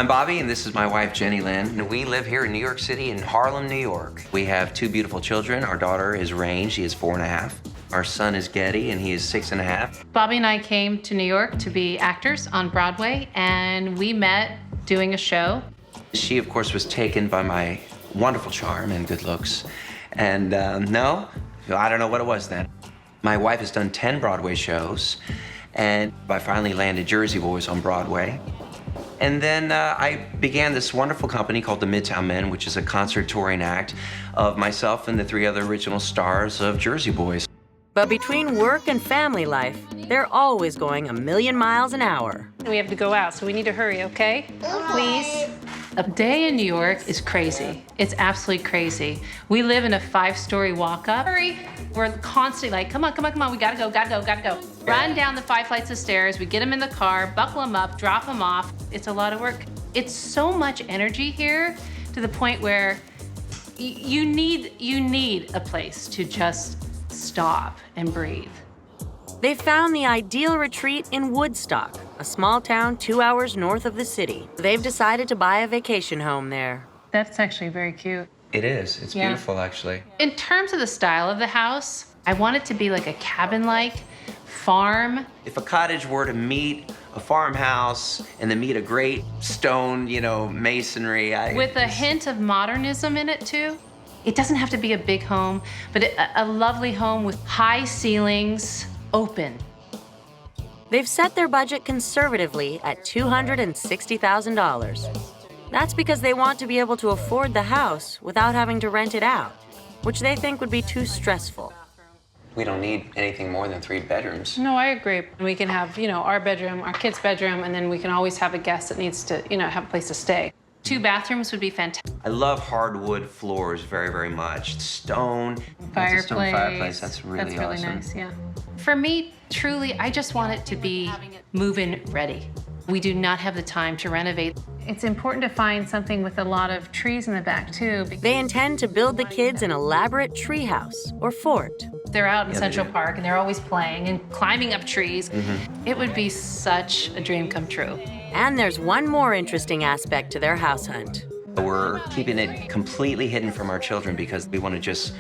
I'm Bobby, and this is my wife, JennyLynn. We live here in New York City, in Harlem, New York. We have 2 beautiful children. Our daughter is Rain, she is 4.5. Our son is Getty, and he is 6.5. Bobby and I came to New York to be actors on Broadway, and we met doing a show. She, of course, was taken by my wonderful charm and good looks. And no, I don't know what it was then. My wife has done 10 Broadway shows, and I finally landed Jersey Boys on Broadway. And then I began this wonderful company called the Midtown Men, which is a concert touring act of myself and the 3 other original stars of Jersey Boys. But between work and family life, they're always going a million miles an hour. We have to go out, so we need to hurry, okay? Please. A day in New York is crazy. It's absolutely crazy. We live in a 5-story walk-up. Hurry. We're constantly like, come on, come on, come on, we gotta go, gotta go, gotta go. Run down the 5 flights of stairs, we get them in the car, buckle them up, drop them off. It's a lot of work. It's so much energy here to the point where you need a place to just stop and breathe. They found the ideal retreat in Woodstock, a small town 2 hours north of the city. They've decided to buy a vacation home there. That's actually very cute. It is. It's beautiful, actually. In terms of the style of the house, I want it to be like a cabin-like farm. If a cottage were to meet a farmhouse and then meet a great stone, masonry. With a hint of modernism in it, too. It doesn't have to be a big home, but a lovely home with high ceilings, open. They've set their budget conservatively at $260,000. That's because they want to be able to afford the house without having to rent it out, which they think would be too stressful. We don't need anything more than 3 bedrooms. No, I agree. We can have, our bedroom, our kid's bedroom, and then we can always have a guest that needs to, have a place to stay. 2 bathrooms would be fantastic. I love hardwood floors very, very much. Stone. That's a stone fireplace. That's really awesome. Nice, yeah. For me, truly, I just want it to be move-in ready. We do not have the time to renovate. It's important to find something with a lot of trees in the back, too. They intend to build the kids an elaborate treehouse or fort. They're out in Central Park, and they're always playing and climbing up trees. It would be such a dream come true. And there's one more interesting aspect to their house hunt. We're keeping it completely hidden from our children because we want to just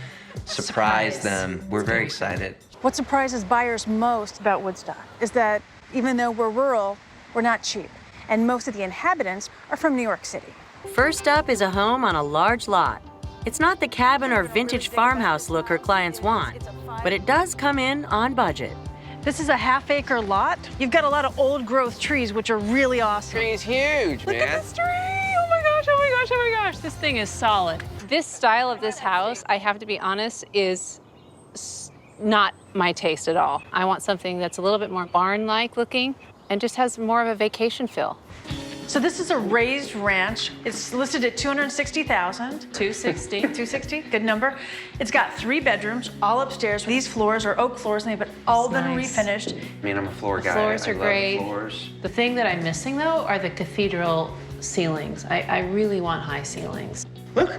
surprise them. We're very excited. What surprises buyers most about Woodstock is that even though we're rural, we're not cheap. And most of the inhabitants are from New York City. First up is a home on a large lot. It's not the cabin or vintage farmhouse look her clients want, but it does come in on budget. This is a half-acre lot. You've got a lot of old-growth trees, which are really awesome. Tree's huge, Look at this tree! Oh my gosh, oh my gosh, oh my gosh. This thing is solid. This style of this house, I have to be honest, is not my taste at all. I want something that's a little bit more barn-like looking and just has more of a vacation feel. So this is a raised ranch. It's listed at $260,000. 260. 260, good number. It's got 3 bedrooms, all upstairs. These floors are oak floors, and they've all been refinished. I mean, I'm a floor guy. Floors are great. I love the floors. The thing that I'm missing, though, are the cathedral ceilings. I really want high ceilings. Look.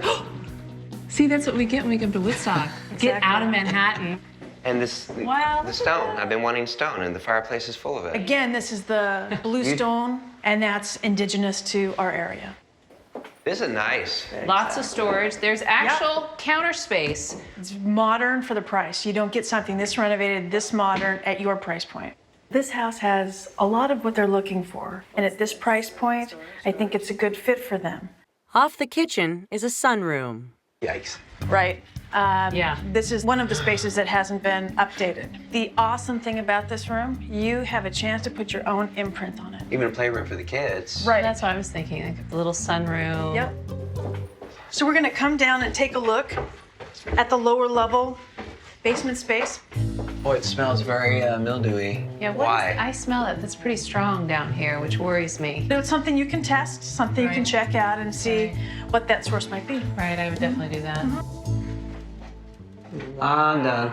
See, that's what we get when we come to Woodstock. Get out of Manhattan. And the Wow, stone. I've been wanting stone, and the fireplace is full of it. Again, this is the blue stone, and that's indigenous to our area. This is nice. Lots of storage. There's actual counter space. It's modern for the price. You don't get something this renovated, this modern at your price point. This house has a lot of what they're looking for, and at this price point, I think it's a good fit for them. Off the kitchen is a sunroom. Yikes. Right. Yeah. This is one of the spaces that hasn't been updated. The awesome thing about this room, you have a chance to put your own imprint on it. Even a playroom for the kids. Right. That's what I was thinking, like a little sunroom. Yep. So we're gonna come down and take a look at the lower level basement space. Boy, it smells very mildewy. Yeah, Why? I smell it. That's pretty strong down here, which worries me. So it's something you can test, something you can check out and see what that source might be. Right, I would definitely do that. I'm done.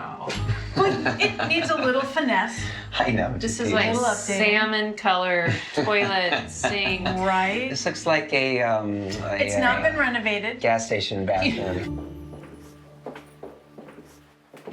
But it needs a little finesse. I know. This is like Little update. salmon color toilet sink. Right. This looks like It's not been renovated. gas station bathroom.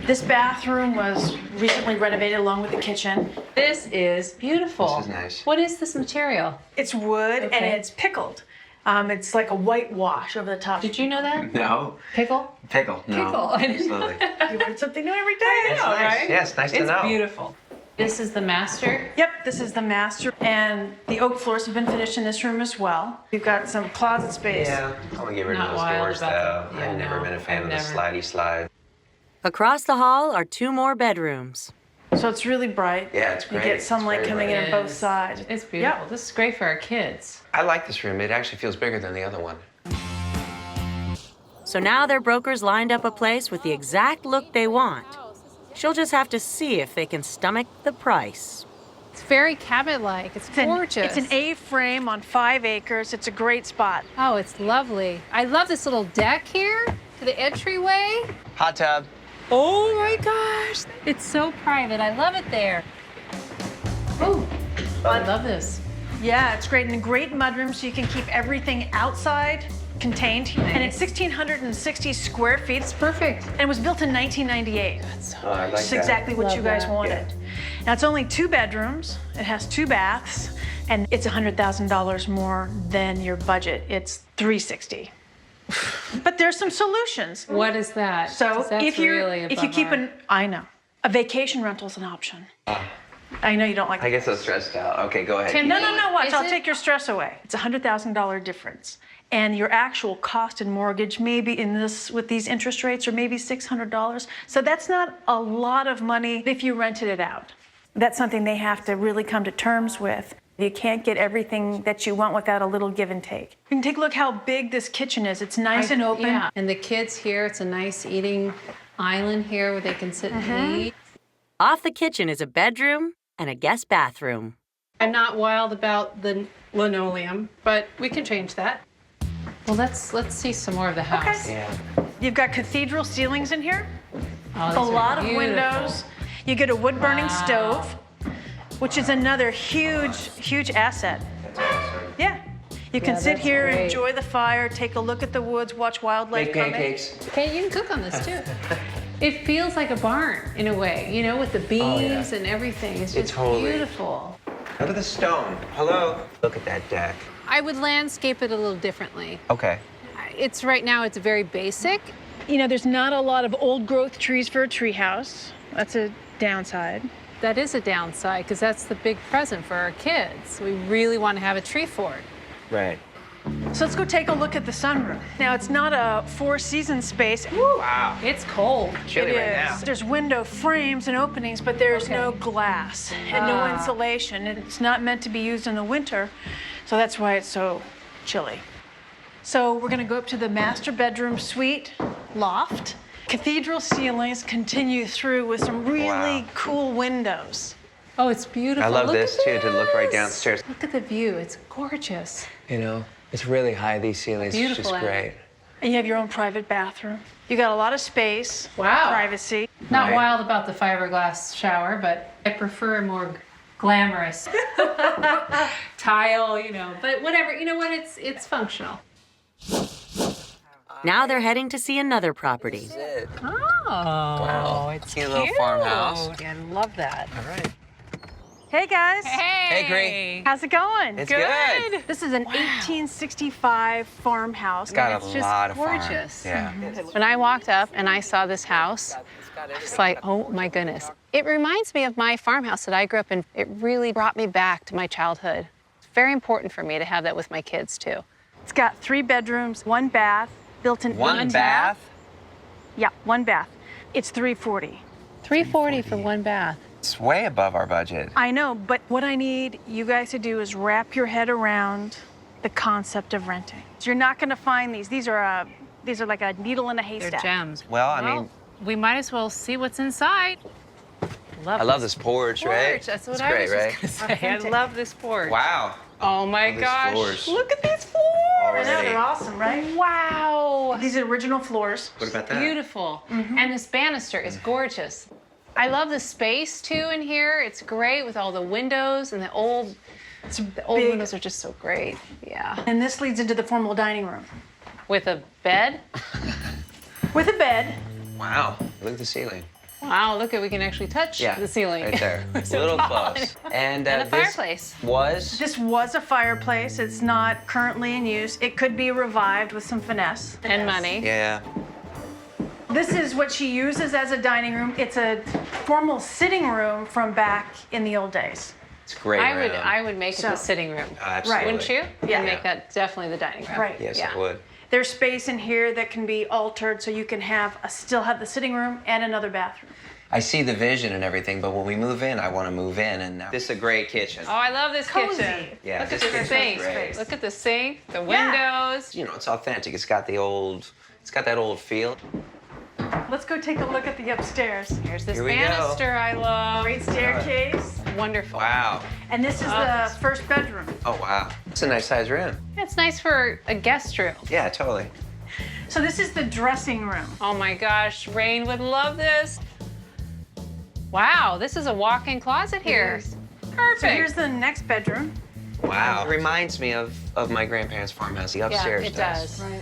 This bathroom was recently renovated along with the kitchen. This is beautiful. This is nice. What is this material? It's wood and Okay. it's pickled. It's like a whitewash over the top. Did you know that? No. Pickle? Pickle. No. Pickle. I didn't- Absolutely. You learn something new every day. It's nice. Yes, nice to know. It's beautiful. This is the master. Yep, this is the master, and the oak floors have been finished in this room as well. We've got some closet space. Yeah, I'm gonna get rid Not of those wild doors though. about them. Yeah, I've never no, been a fan I've of the never. slidey slide. Across the hall are 2 more bedrooms. So it's really bright. Yeah, it's great. You get It's sunlight very coming in bright. on both sides. It's beautiful. Yep. This is great for our kids. I like this room. It actually feels bigger than the other one. So now their broker's lined up a place with the exact look they want. She'll just have to see if they can stomach the price. It's very cabinet-like. It's gorgeous. It's an A-frame on 5 acres. It's a great spot. Oh, it's lovely. I love this little deck here to the entryway. Hot tub. Oh my gosh. It's so private. I love it there. Oh, I love this. Yeah, it's great. And a great mudroom so you can keep everything outside contained. And it's 1,660 square feet. It's perfect. And it was built in 1998. Oh, I like It's that. exactly what Love you guys that. wanted. Now, it's only 2 bedrooms. It has 2 baths. And it's $100,000 more than your budget. It's $360,000. But there's some solutions. What is that? So 'Cause that's if you really keep above I know, a vacation rental's an option. I know you don't like. I get so stressed out. Okay, go ahead. No, watch. Is I'll it- take your stress away. It's a $100,000 difference. And your actual cost in mortgage, maybe with these interest rates, are maybe $600. So that's not a lot of money if you rented it out. That's something they have to really come to terms with. You can't get everything that you want without a little give and take. You can take a look how big this kitchen is. It's nice and open. Yeah. And the kids here, it's a nice eating island here where they can sit and eat. Off the kitchen is a bedroom and a guest bathroom. I'm not wild about the linoleum, but we can change that. Well, let's see some more of the house. Okay. Yeah. You've got cathedral ceilings in here. Oh, A these are lot of beautiful. windows. You get a wood-burning Wow. stove, which is another huge asset. That's awesome. Yeah. You can Yeah, sit that's here, great. enjoy the fire, take a look at the woods, watch wildlife Make coming. pancakes. Okay, you can cook on this too. It feels like a barn in a way, you know, with the beams and everything. It's just totally- beautiful. Look at the stone. Hello. Look at that deck. I would landscape it a little differently. Okay. It's right now, it's very basic. You know, there's not a lot of old growth trees for a tree house. That's a downside. That is a downside because that's the big present for our kids. We really want to have a tree fort. Right. So let's go take a look at the sunroom. Now, it's not a 4-season space. Wow. It's cold. Chilly It right is. now. There's window frames and openings, but there's no glass and no insulation. And it's not meant to be used in the winter, so that's why it's so chilly. So we're gonna go up to the master bedroom suite loft. Cathedral ceilings continue through with some really Wow. cool windows. Oh, it's beautiful. I love Look this at too, to look right this. downstairs. Look at the view. It's gorgeous. You know, it's really high, these ceilings. It's Beautiful, just Anne. great. And you have your own private bathroom. You got a lot of space. Wow. Privacy. Not Right. wild about the fiberglass shower, but I prefer a more glamorous tile, you know. But whatever, you know what? It's functional. Now they're heading to see another property. Oh, Wow. it's Cute little farmhouse. I love that. All right. Hey, guys. Hey, Greg. How's it going? It's good. This is an 1865 farmhouse. It's got a It's just lot of gorgeous. farm. Yeah. When I walked up and I saw this house, I was like, oh my goodness. It reminds me of my farmhouse that I grew up in. It really brought me back to my childhood. It's very important for me to have that with my kids too. It's got 3 bedrooms, 1 bath, built in. One bath? Yeah, 1 bath. It's $340. $340 for 1 bath. It's way above our budget. I know, but what I need you guys to do is wrap your head around the concept of renting. You're not going to find these. These are like a needle in a They're haystack. gems. Well, I mean, we might as well see what's inside. I love this porch, right? That's what it's I great, was right? just gonna say. I love this porch. Wow. Oh my these gosh. floors. Look at these floors. I know, Already. they're awesome, right? Wow. These are original floors. What about that? Beautiful. And this banister is gorgeous. I love the space too in here. It's great with all the windows and the old big. windows are just so great. Yeah. And this leads into the formal dining room With a bed. with a bed. Wow. Look at the ceiling. Wow, look at, we can actually touch Yeah, the ceiling. right there. We're so Little tall. close. And, And a this fireplace. This was a fireplace. It's not currently in use. It could be revived with some finesse. And money. Yeah. This is what she uses as a dining room. It's a formal sitting room from back in the old days. It's great. I would make it the sitting room. Absolutely. Wouldn't you? Yeah. And make that definitely the dining room. Right. Yes, Yeah. it would. There's space in here that can be altered so you can still have the sitting room and another bathroom. I see the vision and everything, but when we move in, I want to move in. And this is a great kitchen. Oh, I love this Cozy. kitchen. Yeah, Look at this the kitchen's sink. great. Look at the sink, the Yeah. windows. You know, it's authentic. It's got that old feel. Let's go take a look at the upstairs. Here's this Here we go. banister I love. Great staircase. Wonderful. Wow. And this is the first bedroom. Oh, wow. It's a nice size room. It's nice for a guest room. Yeah, totally. So this is the dressing room. Oh my gosh, Rain would love this. Wow, this is a walk-in closet here. Perfect. So here's the next bedroom. Wow. It reminds me of my grandparents' farmhouse. The upstairs it does. Right.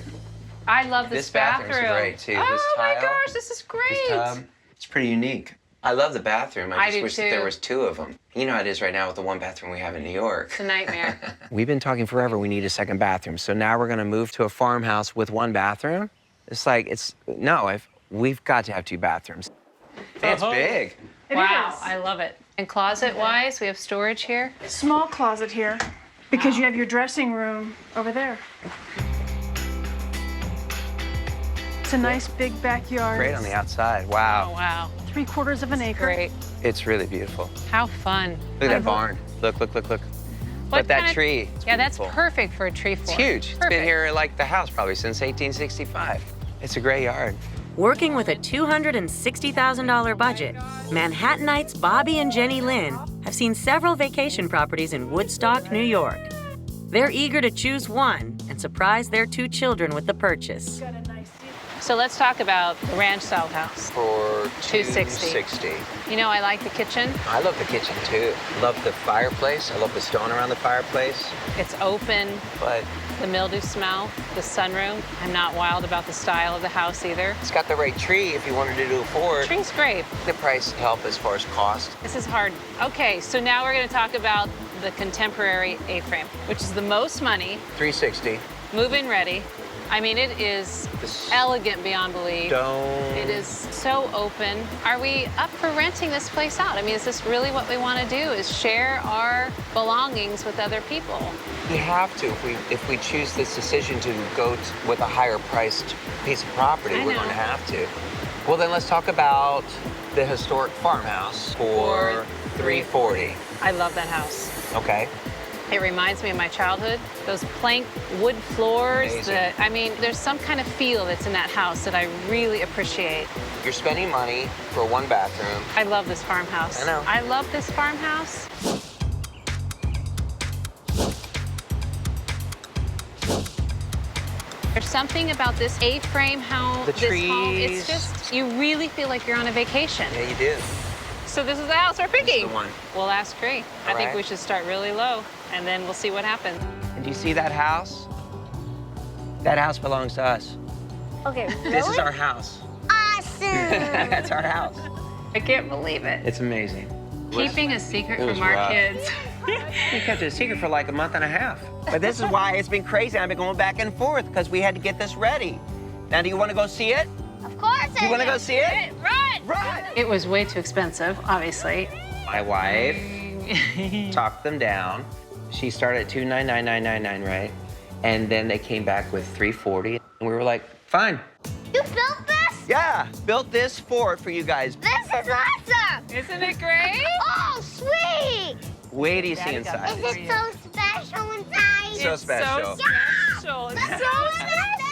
I love this bathroom's bathroom. great, too. Oh This my tile, gosh, this is great. This tub, it's pretty unique. I love the bathroom. I I just do wish that too. there was two of them. You know how it is right now with the one bathroom we have in New York. It's a nightmare. We've been talking forever. We need a second bathroom. So now we're going to move to a farmhouse with one bathroom. We've got to have two bathrooms. It's big. It Wow, is. I love it. And closet-wise, we have storage here. Small closet here because you have your dressing room over there. It's a nice big backyard. Great on the outside. Oh, Wow. wow. 3/4 of an acre. Great. It's really beautiful. How fun. Look at that barn. Look. What But that kind of- tree. It's Yeah, that's beautiful. perfect for a tree It's fort. huge. It's been Perfect. here like the house probably since 1865. It's a great yard. Working with a $260,000 budget, Manhattanites Bobby and JennyLynn have seen several vacation properties in Woodstock, New York. They're eager to choose one and surprise their two children with the purchase. So let's talk about the ranch-style house. For $260. $260. You know, I like the kitchen. I love the kitchen too. Love the fireplace. I love the stone around the fireplace. It's open, But the mildew smell, the sunroom. I'm not wild about the style of the house either. it's got the right tree if you wanted to afford. Tree's great. The price help as far as cost. This is hard. Okay, so now we're going to talk about the contemporary A-frame, which is the most money, $360. move-in ready. I mean, it is This elegant beyond belief. stone. It is so open. Are we up for renting this place out? I mean, is this really what we want to do, is share our belongings with other people? We have to. If we choose this decision to go with a higher priced piece of property, I we're know. going to have to. Well, then let's talk about the historic farmhouse for $340. I love that house. Okay. It reminds me of my childhood. Those plank wood floors. Amazing. There's some kind of feel that's in that house that I really appreciate. You're spending money for one bathroom. I love this farmhouse. I know. I love this farmhouse. There's something about this A-frame home, The this home. trees. It's just, you really feel like you're on a vacation. Yeah, you do. So this is the house we're picking. the one. We'll ask Cree. I think right. we should start really low, and then we'll see what happens. And do you see that house? That house belongs to us. Okay, This is our house. awesome. That's our house. I can't believe it. It's amazing. Keeping a secret It was from our rough. kids. We kept it a secret for like a month and a half. But this is why it's been crazy. I've been going back and forth because we had to get this ready. Now, do you want to go see it? Of course I You want to go see it? Run! Run! It was way too expensive, obviously. My wife talked them down. She started at $299.99, right? And then they came back with $340, and we were like, fine. You built this? Yeah, built this fort for you guys. This is awesome! Isn't it great? Oh, sweet! Wait till you see Is inside. it so special inside? So special. So special. It's so special.